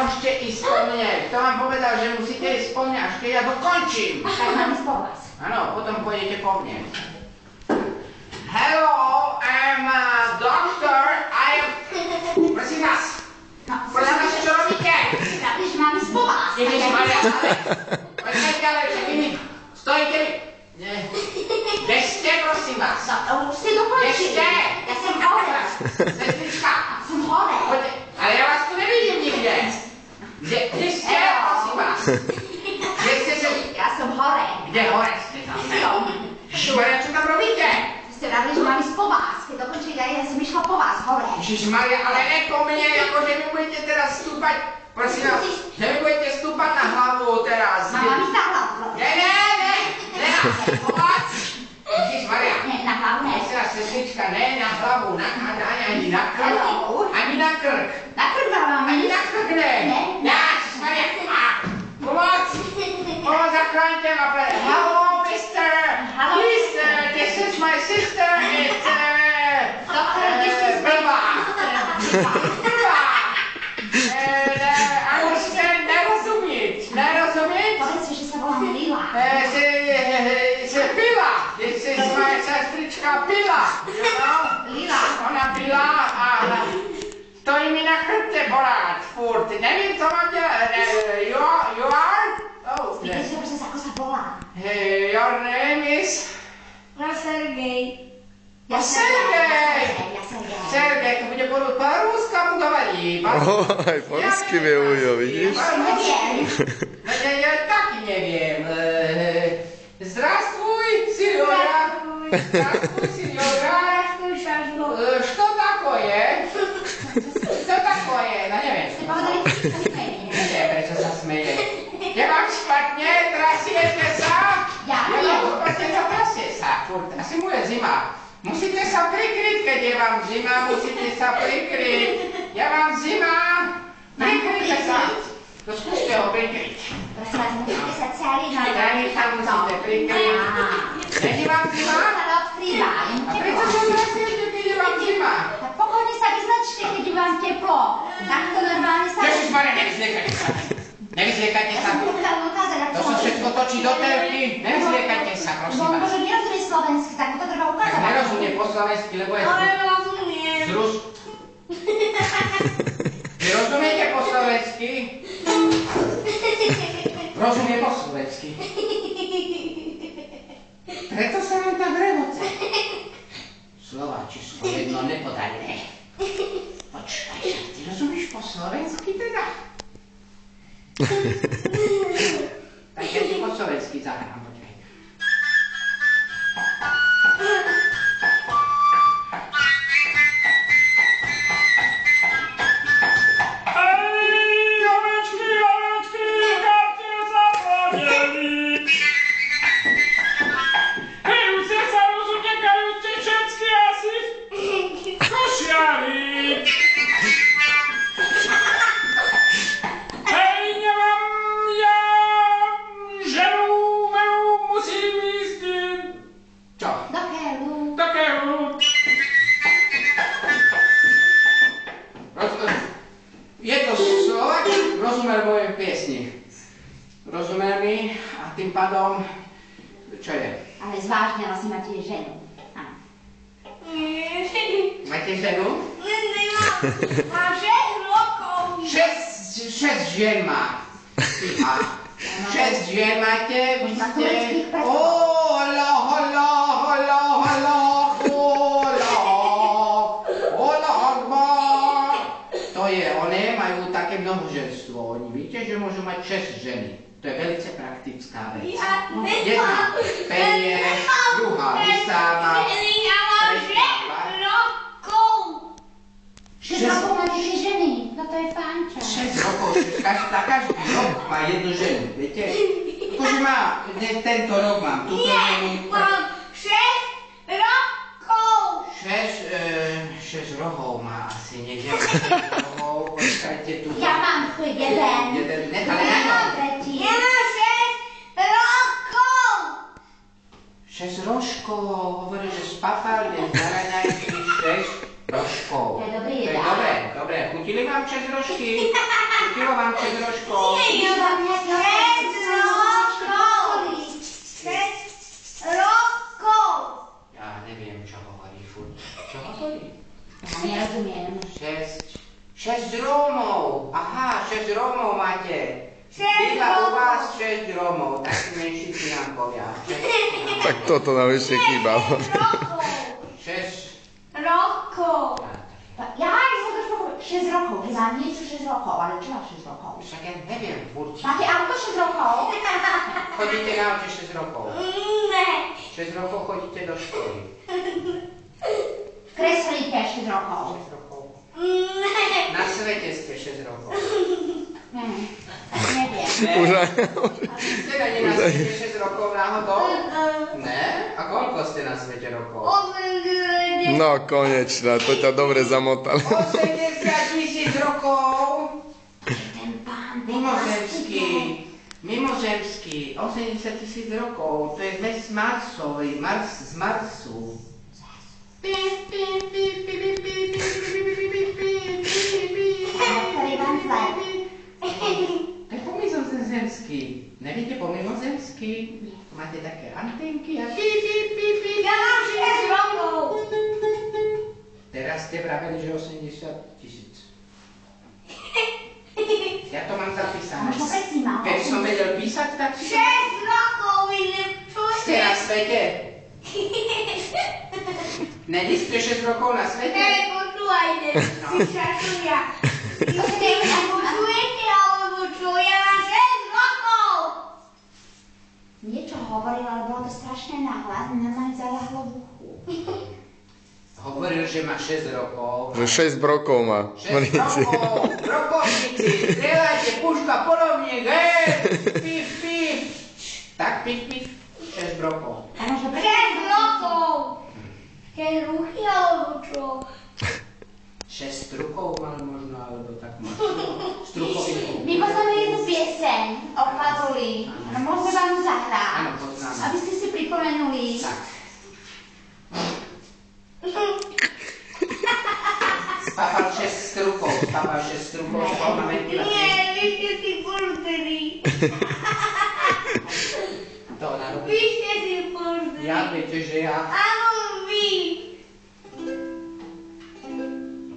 nemôžete ísť po mne. Kto vám povedal, že musíte ísť po mne, až keď ja dokončím? Tak mám ísť po vás. Áno, potom pôjdete po mne. Hello, I'm a doctor. Prosím vás. Prosím vás, čo robíte? Pravdeš, že mám ísť po vás. Ježišmaria, ale... Počkajte, ale že vy mi... Stojíte mi... Kde ste, prosím vás? No, už ste dokončili. Kde ste? Ja som hore. Sestrička. Som hore. Poďte, ale ja vás tu nevidím nikde. Kde ste, prosím vás? Kde ste se... Ja som hore. Kde hore ste tam? Ježišmaria, čo tam robíte? Ste pravdeš, že mám ísť po vás. Keď dokončili, ja som išla po vás hore. Ježišmaria, ale ne po mne, akože mi budete teraz stúpať. Prosím vás, že mi budete stúpať na hlavu teraz. Mám ísť na hlavu. Ne, pomoc! Ježišmaria. Ne, na hlavu ne. Prosím vás, sestrička, ne na hlavu, ani na krk. Ani na krk. Na krk mám Ani ísť. na krk ne. Ne. Ježišmaria, pomoc! Pomoc, zachráňte ma, hello, mister! Hello. Please, this is my sister, it's... Doktor, kde ste Blbá. Blbá. Nerozumieť? Povedz si, že sa volám Lila. Se pila. This is my sestrička pila. You know? Lila. Ona pila a stojí mi na chrbte porád, furt. Neviem, co mám dělat. You are? Oh, Spýtaj sa prosím, ako sa volám. Your name is? Sergej. Sergej. Sergej, to bude по-русски говорить. Aj po-rusky vie Ujo, vidíš? Ja taky neviem. Zdravstvuj, Silvia. Zdravstvuj, Silvia. Što takoje? Što takoje? No neviem. Ste povedali, že sa smeje. Neviem, prečo sa smeje. Je vám špatne? Trasiete sa? Ja Je nie. vám špatne, trasie sa. Furt, asi mu je zima. Musíte sa prikryť, keď je vám zima, musíte sa prikryť. Je vám zima. Prikryťte sa. To skúste ho prikryť. Prosím vás, musíte sa celý na... Celý sa musíte prikryť. Není vám zima? Ale odkrýva, jen A prečo sa teplo. trasiete, keď je vám zima? Tak pokojne sa vyznačte, keď je vám teplo. Takto normálne sa... Ježišmarja, nevyzliekajte sa. Nevyzliekajte Ja sa. som potrebala ukázať, ako To sa všetko točí do telky. Nevyzliekajte sa, prosím On vás. možno nerozumie slovensky, tak mu to treba ukázať. Tak nerozumie po slovensky, lebo je rozumiem. z Rus... Vy rozumiete po slovensky? Rozumie po slovensky. Preto sa vám tak revoce. Slováčisko jedno nepodané. Počkaj, ty rozumíš po slovensky teda? Tak ja ti po slovensky zahrám, počkaj. Jedno Slovák rozumel mojej piesni. Rozumel mi a tým pádom... Čo je? Ale zvážnila si ma tiež ženu. Áno. Máte ženu? Mám 6 rokov. 6 žien má. A 6 žien máte, vy Na ste... tureckých prstoch. Holo, holo, holo, holo, holo, holo, akbar. To je, oni majú také mnohoženstvo. Oni víte, že môžu mať 6 ženy. To je velice praktická vec. Jedna penie, druhá vysáva. 6 rokov má 4 ženy. No to je fajnča. 6 rokov, každý rok má jednu ženu, viete? Akože má, tento rok mám, túto ženu. Mám 6 rokov. 6 rohov má asi, niekde 6 rohov, počkajte tu. Ja mám jeden. Jeden, ne, ale Ja na mám tretí. Ja mám 6 rokov. 6 rožkov, hovorí, že spapali, zaraňajky 6 rožkov. To je dobrý To je jedál. dobré, dobré. Chutili vám 6 rožky? Kilovan před rožkou. Já nevím, čo hovorí furt. Čo hovorí? Ja nerozumiem. 6 Rómov. Aha, 6 Rómov máte. Býva u vás 6 Rómov, tak si menšíci nám povia. Tak toto nám ešte chýbalo. 6 rokov. Ja som to špokojil 6 rokov, že mám niečo 6 rokov, ale čo má 6 rokov? Však ja neviem, furt. Máte auto 6 rokov? Chodíte na aute 6 rokov. Ne. 6 rokov chodíte do školy. Kreslíte 6 rokov? 6 rokov. Ne. Na svete ste 6 rokov. Neviem. Už aj... Ste na svete 6 rokov náhodou? Ne? A koľko ste na svete rokov? No, konečná, to ťa dobre zamotali. 80 000 rokov. Ten pán Mimozemský, 80 000 rokov, to je zmes Marsový, z Marsu. To je pomimozemský. Neviete pomimozemský? Máte také antenky a Ja mám 6 rokov. Teraz ste vraveli, že 80 000. Ja to mám zapísané. Možno predtým mal. Keď som vedel písať, tak 6 rokov, ste na svete. Není ste 6 rokov na svete? Počúvajte, si šašuria. Počujete, alebo čo? Ja mám 6 rokov. Niečo hovoril, ale bolo to strašne nahlas. Normálne zalahlo v uchu. Hovoril, že má 6 rokov. Že 6 brokov má. 6 rokov, brokovníci, strieľajte, puška, polovník, pif, pif. Tak, pif, pif, 6 brokov. 6 rokov. Keď ruchy, alebo čo? 6 strukov mal možno, alebo tak možno. Strukovinku. My poznáme jednu pieseň o Fazuli. Môžeme vám ju zahrať? Áno, poznáme. Aby ste si pripomenuli. Tak. Spápal 6 strukov, z toho na ventiláciu. Nie, vy ste si poždeli. To narobí. Vy ste si poždeli. Ja, viete, že ja... Áno, vy.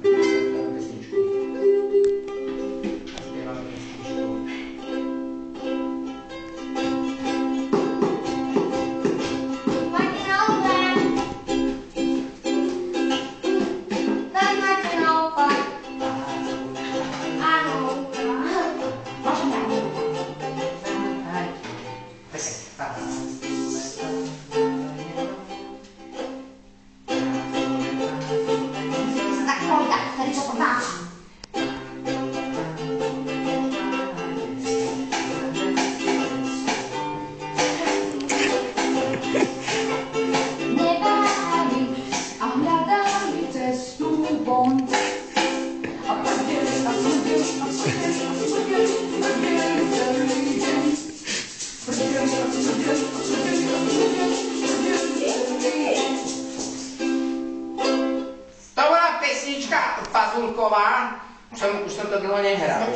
Zaspievam pesničku. Zaspievam pesničku. Máte na opak. Tak máte na opak. Áno. Môžem dať. Tak koľka, ktorý čo pomáha. Neváhali a hľadali cestu von. A chodili a chodili a chodili a chodili a chodili celý deň. Chodili a chodili a chodili a chodili celý deň. To bola pesnička Pazulková. Už som to dlho nehral.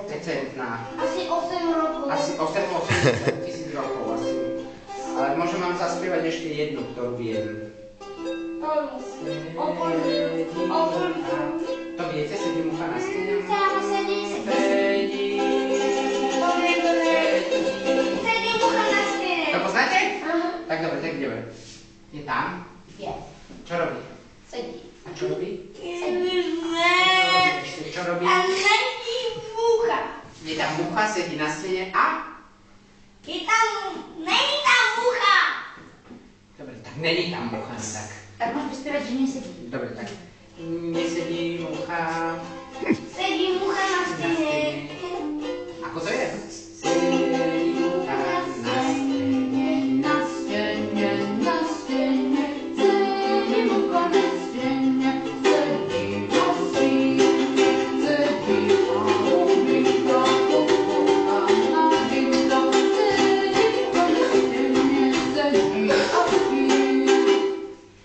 Decentná. Asi 8 rokov. Asi 80 000 rokov asi. Ale môžem vám zaspievať ešte jednu, ktorú viem. To viete, sedí mucha na stene? Sedí mucha na stene. To poznáte? Aha. Tak dobre, tak ideme. Je tam? Je. Čo robí? Sedí. A čo robí? Čo robí? A není mucha. Je tam mucha, sedí na stene a? Není tam mucha. Dobre, tak není tam mucha, no tak. Tak môžeš vyspievať, že nesedí. Dobre, tak. Nesedí mucha Sedí mucha na na stene. stene. Ako to je? Sedí mucha na stene. Na stene, na stene. Sedí mucha na stene. Sedí na stene. Sedí a obýva pokoka na vinko. Sedí mucha na stene. Sedí a spí.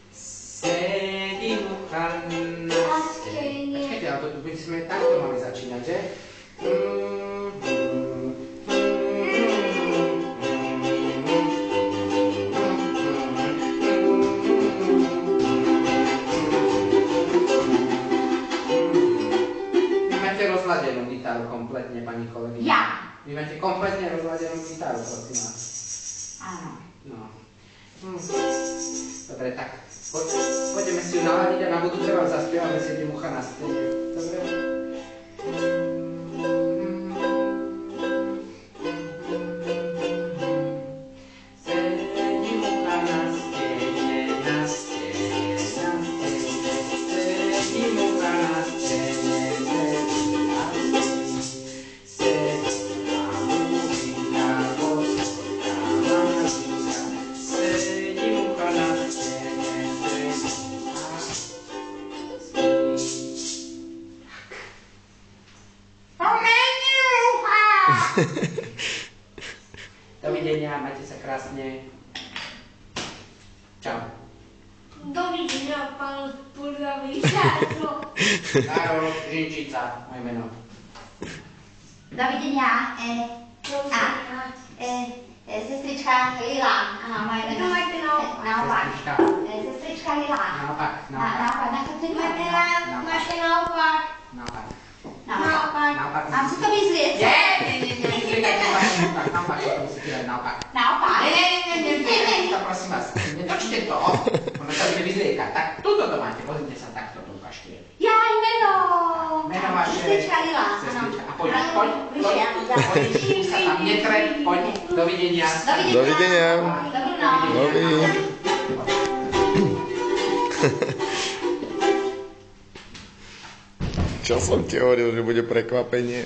Sedí mucha na stene. Počkajte, ale to by sme takto mali začínať, že? Vy máte rozladenú gitaru kompletne, pani kolegyňa. Ja. Vy máte kompletne rozladenú gitaru, prosím vás. Áno. No. Dobre, tak poďme si ju naladiť a na budúce vám zaspievame Sedí mucha na stene. Dobre? Sedí mucha na stene, na stene, na stene. Sedí mucha na stene, sedí a spí. Sedí a mužika, Božka malika. Sedí mucha na stene, sedí a spí. To není mucha. Dovidenia, majte sa krásne. Čau. Dovidenia, pán Pudavý šáčo. Karol Žinčica, moje meno. Dovidenia, sestrička Lila. Aha, moje meno. Naopak. Sestrička. Sestrička Lila. Naopak, naopak. Naopak, máte naopak. Naopak. Naopak. Naopak. Mám si to vyzrieť? Nie, naopak, naopak, to musíte dať naopak. Naopak. Nie, to prosím vás, netočte to. Ono sa bude vyzliekať. Tak, tuto to máte, pozrite sa, takto to ukážte. Jaj, meno. Meno vaše. Sestrička Lila. Sestrička. A poď sa tam netre, poď, dovidenia. Dovidenia. Dobrú noc. Dovi. Čo som ti hovoril, že bude prekvapenie?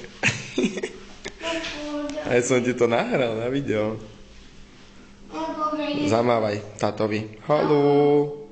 Aj som ti to nahral na video. Zamávaj tátovi. Haló.